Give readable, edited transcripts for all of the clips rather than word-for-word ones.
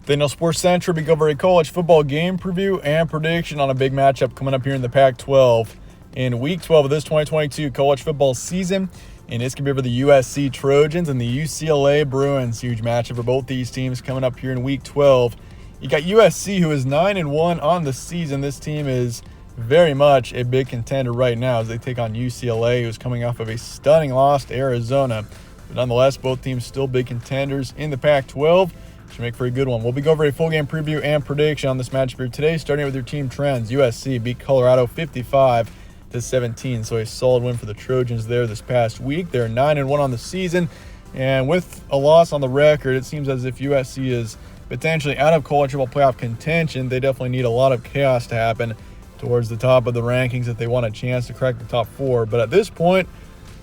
Then on Sports Central, we go over a college football game preview and prediction on a big matchup coming up here in the Pac-12 in Week 12 of this 2022 college football season. And it's going to be over the USC Trojans and the UCLA Bruins. Huge matchup for both these teams coming up here in Week 12. You got USC, who is 9-1 on the season. This team is very much a big contender right now as they take on UCLA, who's coming off of a stunning loss to Arizona. But nonetheless, both teams still big contenders in the Pac-12. Should make for a good one. We'll be going over a full game preview and prediction on this matchup here today, starting with your team trends. USC beat Colorado 55-17, so a solid win for the Trojans there this past week. They're 9-1 on the season, and with a loss on the record, it seems as if USC is potentially out of college football playoff contention. They definitely need a lot of chaos to happen towards the top of the rankings if they want a chance to crack the top four. But at this point,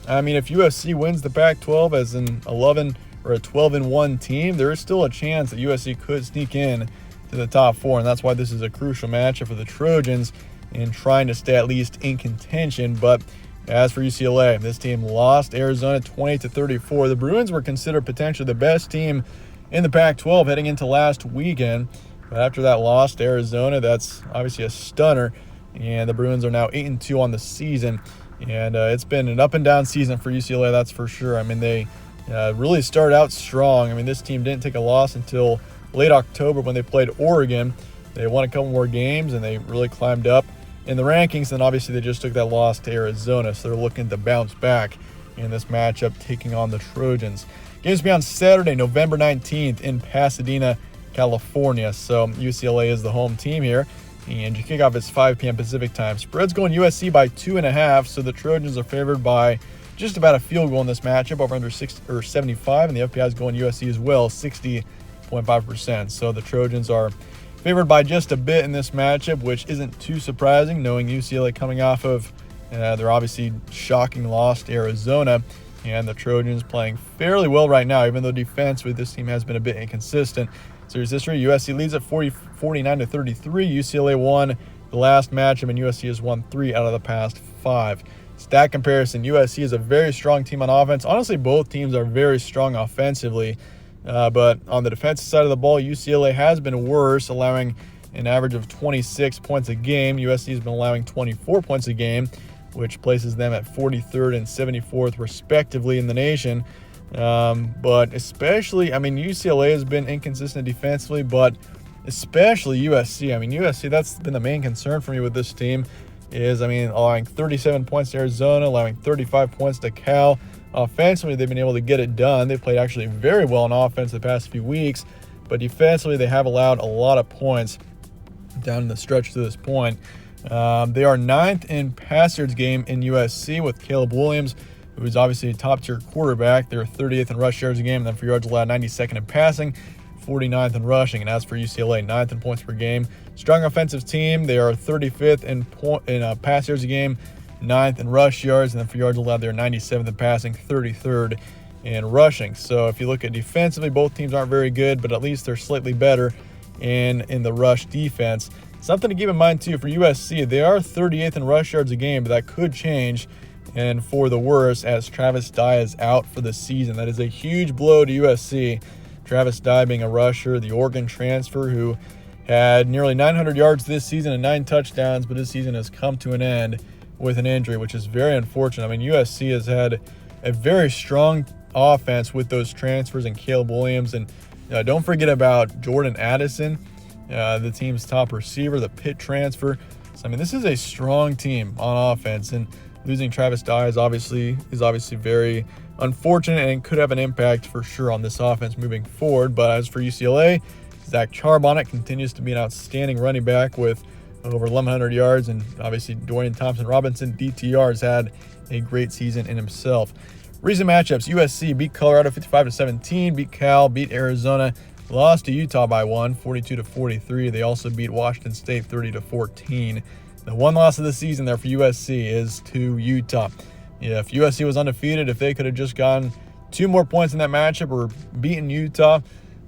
I mean, if USC wins the Pac-12 as an 11 or a 12-1 team, there is still a chance that USC could sneak in to the top four, and that's why this is a crucial matchup for the Trojans in trying to stay at least in contention. But as for UCLA, this team lost Arizona 20-34. The Bruins were considered potentially the best team in the Pac-12 heading into last weekend, but after that loss to Arizona, that's obviously a stunner, and the Bruins are now 8-2 on the season, and it's been an up and down season for UCLA, that's for sure. I mean, they really started out strong. I mean, this team didn't take a loss until late October when they played Oregon. They won a couple more games, and they really climbed up in the rankings. And obviously, they just took that loss to Arizona, so they're looking to bounce back in this matchup, taking on the Trojans. Games will be on Saturday, November 19th in Pasadena, California. So UCLA is the home team here, and you kick off at 5 p.m. Pacific time. Spread's going USC by 2.5, so the Trojans are favored by just about a field goal in this matchup, over under 75, and the FPI is going USC as well, 60.5%. So the Trojans are favored by just a bit in this matchup, which isn't too surprising, knowing UCLA coming off of their obviously shocking loss to Arizona, and the Trojans playing fairly well right now, even though defensively this team has been a bit inconsistent. Series history, USC leads at 49-33. UCLA won the last matchup, and USC has won 3 out of the past 5. Stat comparison, USC is a very strong team on offense. Honestly, both teams are very strong offensively, but on the defensive side of the ball, UCLA has been worse, allowing an average of 26 points a game. USC has been allowing 24 points a game, which places them at 43rd and 74th respectively in the nation. But especially, I mean, UCLA has been inconsistent defensively, but especially USC. I mean, USC, that's been the main concern for me with this team is, I mean, allowing 37 points to Arizona, allowing 35 points to Cal. Offensively, they've been able to get it done. They played actually very well on offense the past few weeks, but defensively, they have allowed a lot of points down in the stretch to this point. They are 9th in pass yards game in USC with Caleb Williams, who is obviously a top-tier quarterback. They're 30th in rush yards a game, and then for yards allowed, 92nd in passing, 49th in rushing. And as for UCLA, 9th in points per game. Strong offensive team. They are 35th in pass yards a game, 9th in rush yards, and then for yards allowed, they're 97th in passing, 33rd in rushing. So if you look at defensively, both teams aren't very good, but at least they're slightly better in the rush defense. Something to keep in mind, too, for USC, they are 38th in rush yards a game, but that could change, and for the worse, as Travis Dye is out for the season. That is a huge blow to USC. Travis Dye being a rusher, the Oregon transfer who had nearly 900 yards this season and 9 touchdowns, but his season has come to an end with an injury, which is very unfortunate. I mean, USC has had a very strong offense with those transfers and Caleb Williams, and don't forget about Jordan Addison, the team's top receiver, the Pitt transfer. So, I mean, this is a strong team on offense, and losing Travis Dye is obviously very unfortunate and could have an impact for sure on this offense moving forward. But as for UCLA, Zach Charbonnet continues to be an outstanding running back with over 1,100 yards, and obviously Dorian Thompson-Robinson, DTR, has had a great season in himself. Recent matchups, USC beat Colorado 55-17, beat Cal, beat Arizona, lost to Utah by 1, 42-43. They also beat Washington State 30-14. The one loss of the season there for USC is to Utah. If USC was undefeated, if they could have just gotten 2 more points in that matchup or beaten Utah,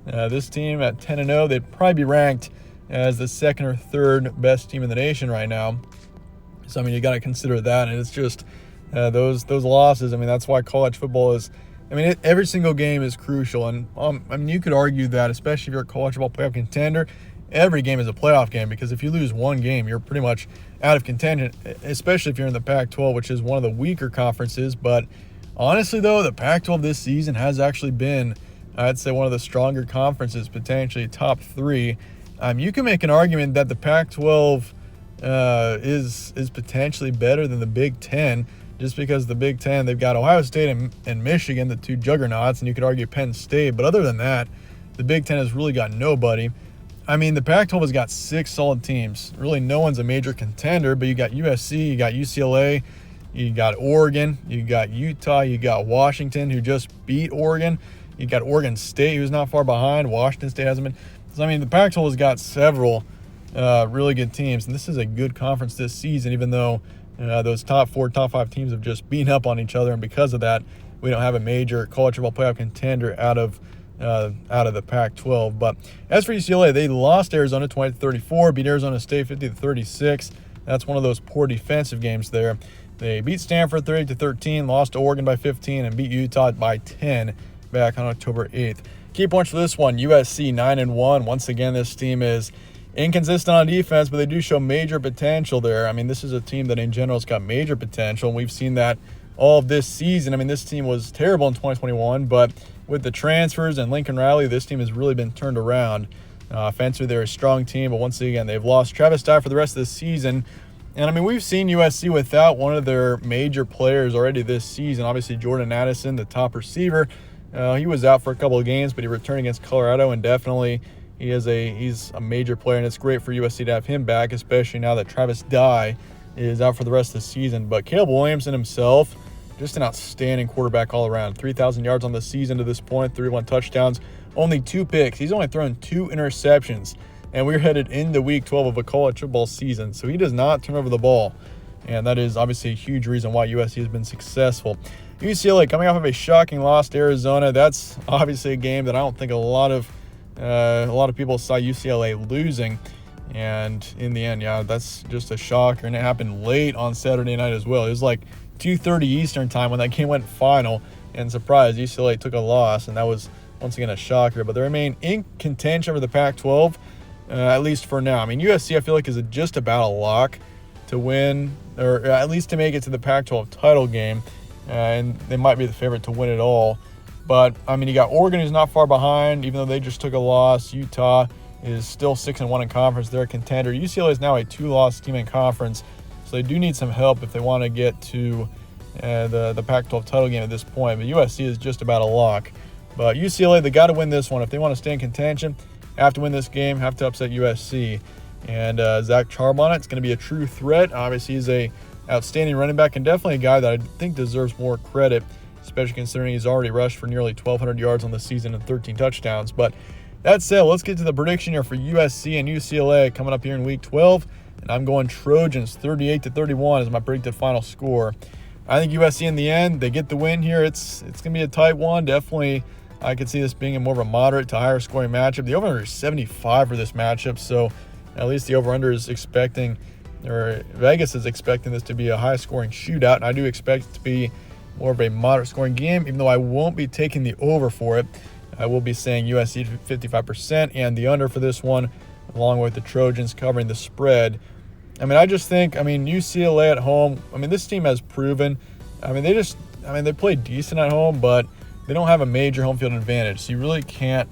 this team at 10-0, they'd probably be ranked as the 2nd or 3rd best team in the nation right now. So, I mean, you got to consider that. And it's just those losses. I mean, that's why college football is I mean, every single game is crucial, and I mean, you could argue that, especially if you're a college football playoff contender, every game is a playoff game, because if you lose one game, you're pretty much out of contention, especially if you're in the Pac-12, which is one of the weaker conferences. But honestly, though, the Pac-12 this season has actually been, I'd say, one of the stronger conferences, potentially top 3. You can make an argument that the Pac-12 is potentially better than the Big Ten, just because the Big Ten, they've got Ohio State and Michigan, the two juggernauts, and you could argue Penn State. But other than that, the Big Ten has really got nobody. I mean, the Pac-12 has got 6 solid teams. Really, no one's a major contender, but you got USC, you got UCLA, you got Oregon, you got Utah, you got Washington, who just beat Oregon. You got Oregon State, who's not far behind. Washington State hasn't been. So, I mean, the Pac-12 has got several really good teams, and this is a good conference this season, even though those top 4, top 5 teams have just beaten up on each other, and because of that, we don't have a major college football playoff contender out of the Pac-12. But as for UCLA, they lost Arizona 20-34, beat Arizona State 50-36. That's one of those poor defensive games there. They beat Stanford 38-13, lost to Oregon by 15, and beat Utah by 10 back on October 8th. Key points for this one: USC 9-1. Once again, this team is inconsistent on defense, but they do show major potential there. I mean, this is a team that in general has got major potential, and we've seen that all of this season. I mean, this team was terrible in 2021, but with the transfers and Lincoln Riley, this team has really been turned around. Offensively, they're a strong team, but once again, they've lost Travis Dye for the rest of the season. And, I mean, we've seen USC without one of their major players already this season. Obviously, Jordan Addison, the top receiver, he was out for a couple of games, but he returned against Colorado, and definitely he's a major player, and it's great for USC to have him back, especially now that Travis Dye is out for the rest of the season. But Caleb Williamson himself, just an outstanding quarterback all around. 3,000 yards on the season to this point, 31 touchdowns, only 2 picks. He's only thrown 2 interceptions, and we're headed into week 12 of a college football season. So he does not turn over the ball, and that is obviously a huge reason why USC has been successful. UCLA coming off of a shocking loss to Arizona. That's obviously a game that I don't think a lot of people saw UCLA losing, and in the end, yeah, that's just a shocker, and it happened late on Saturday night as well. It was like 2:30 Eastern time when that game went final, and surprise, UCLA took a loss, and that was once again a shocker. But they remain in contention for the Pac-12, at least for now. I mean, USC, I feel like, is just about a lock to win, or at least to make it to the Pac-12 title game, and they might be the favorite to win it all. But, I mean, you got Oregon, who's not far behind, even though they just took a loss. Utah is still 6-1 in conference. They're a contender. UCLA is now a 2-loss team in conference, so they do need some help if they want to get to the Pac-12 title game at this point. But USC is just about a lock. But UCLA, they got to win this one. If they want to stay in contention, have to win this game, have to upset USC. And Zach Charbonnet, it's going to be a true threat. Obviously, he's a outstanding running back, and definitely a guy that I think deserves more credit, especially considering he's already rushed for nearly 1,200 yards on the season and 13 touchdowns. But that said, let's get to the prediction here for USC and UCLA coming up here in Week 12. And I'm going Trojans 38-31 as my predicted final score. I think USC in the end, they get the win here. It's going to be a tight one. Definitely, I could see this being a more of a moderate to higher scoring matchup. The over-under is 75 for this matchup, so at least the over-under is expecting, or Vegas is expecting this to be a high-scoring shootout, and I do expect it to be more of a moderate-scoring game, even though I won't be taking the over for it. I will be saying USC 55% and the under for this one, along with the Trojans covering the spread. I mean, I just think, UCLA at home, this team has proven, they play decent at home, but they don't have a major home field advantage, so you really can't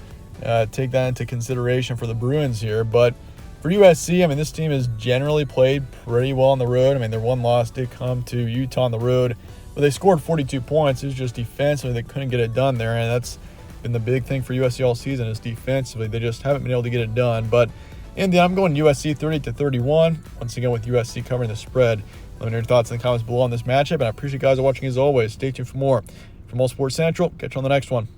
take that into consideration for the Bruins here. But for USC, this team has generally played pretty well on the road. Their one loss did come to Utah on the road, but they scored 42 points. It was just defensively they couldn't get it done there, and that's been the big thing for USC all season is defensively. They just haven't been able to get it done. But in the end, I'm going USC 30-31, once again with USC covering the spread. Let me know your thoughts in the comments below on this matchup, and I appreciate you guys watching as always. Stay tuned for more from All Sports Central. Catch you on the next one.